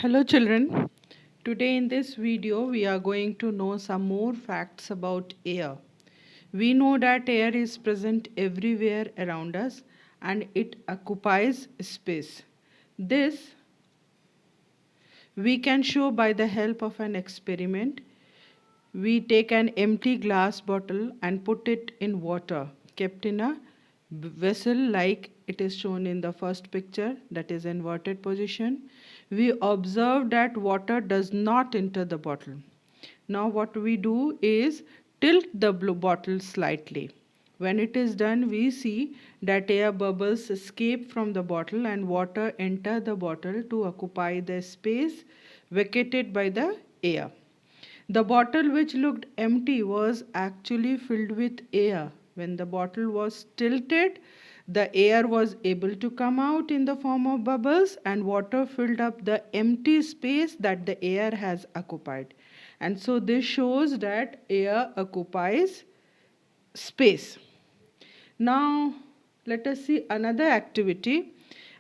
Hello children. Today in this video we are going to know some more facts about air. We know that air is present everywhere around us and it occupies space. This we can show by the help of an experiment. We take an empty glass bottle and put it in water kept in a vessel like it is shown in the first picture, that is inverted position. We observe that water does not enter the bottle. Now what we do is tilt the bottle slightly. When it is done, we see that air bubbles escape from the bottle and water enter the bottle to occupy the space vacated by the air. The bottle, which looked empty, was actually filled with air. When the bottle was tilted, the air was able to come out in the form of bubbles, and water filled up the empty space that the air has occupied. And so this shows that air occupies space. Now, let us see another activity.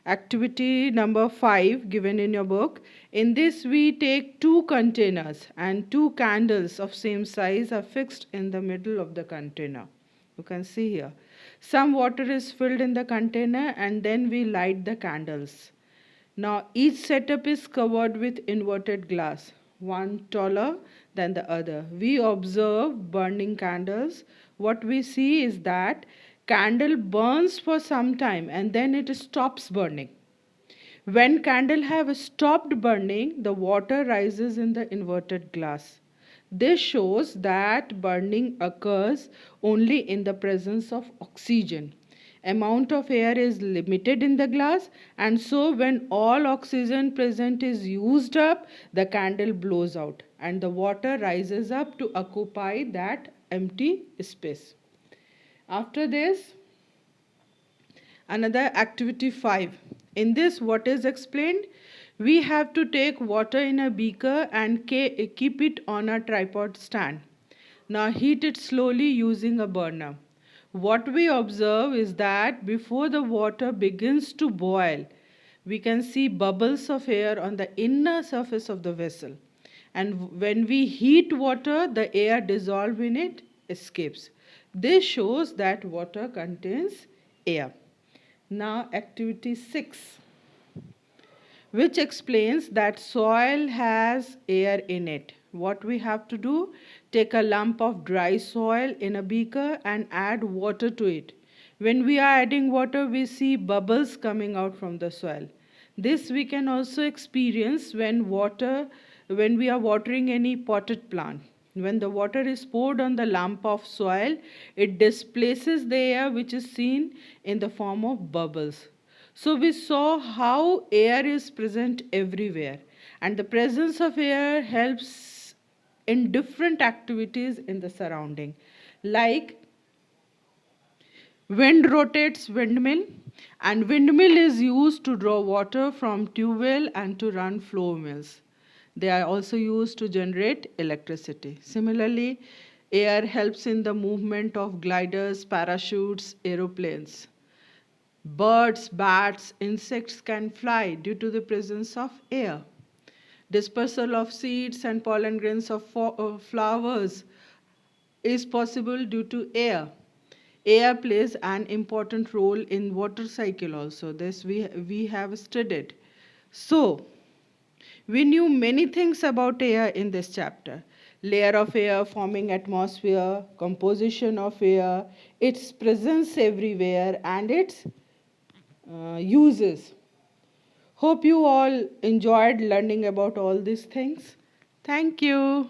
Activity number 5 given in your book. In this, we take two containers and two candles of same size are fixed in the middle of the container. You can see here. Some water is filled in the container and then we light the candles. Now, each setup is covered with inverted glass, one taller than the other. We observe burning candles. What we see is that candle burns for some time and then it stops burning. When candle have stopped burning, the water rises in the inverted glass. This shows that burning occurs only in the presence of oxygen. Amount of air is limited in the glass, and so when all oxygen present is used up, the candle blows out and the water rises up to occupy that empty space. After this, another activity 5. In this, what is explained? We have to take water in a beaker and keep it on a tripod stand. Now heat it slowly using a burner. What we observe is that before the water begins to boil, we can see bubbles of air on the inner surface of the vessel. And when we heat water, the air dissolved in it escapes. This shows that water contains air. Now, activity 6, which explains that soil has air in it. What we have to do? Take a lump of dry soil in a beaker and add water to it. When we are adding water, we see bubbles coming out from the soil. This we can also experience when we are watering any potted plant. When the water is poured on the lump of soil, it displaces the air which is seen in the form of bubbles. So we saw how air is present everywhere, and the presence of air helps in different activities in the surrounding. Like wind rotates windmill, and windmill is used to draw water from tube well and to run flow mills. They are also used to generate electricity. Similarly, air helps in the movement of gliders, parachutes, aeroplanes. Birds, bats, insects can fly due to the presence of air. Dispersal of seeds and pollen grains of flowers is possible due to air. Air plays an important role in water cycle also. This we have studied. So, we knew many things about air in this chapter. Layer of air forming atmosphere, composition of air, its presence everywhere, and its uses. Hope you all enjoyed learning about all these things. Thank you.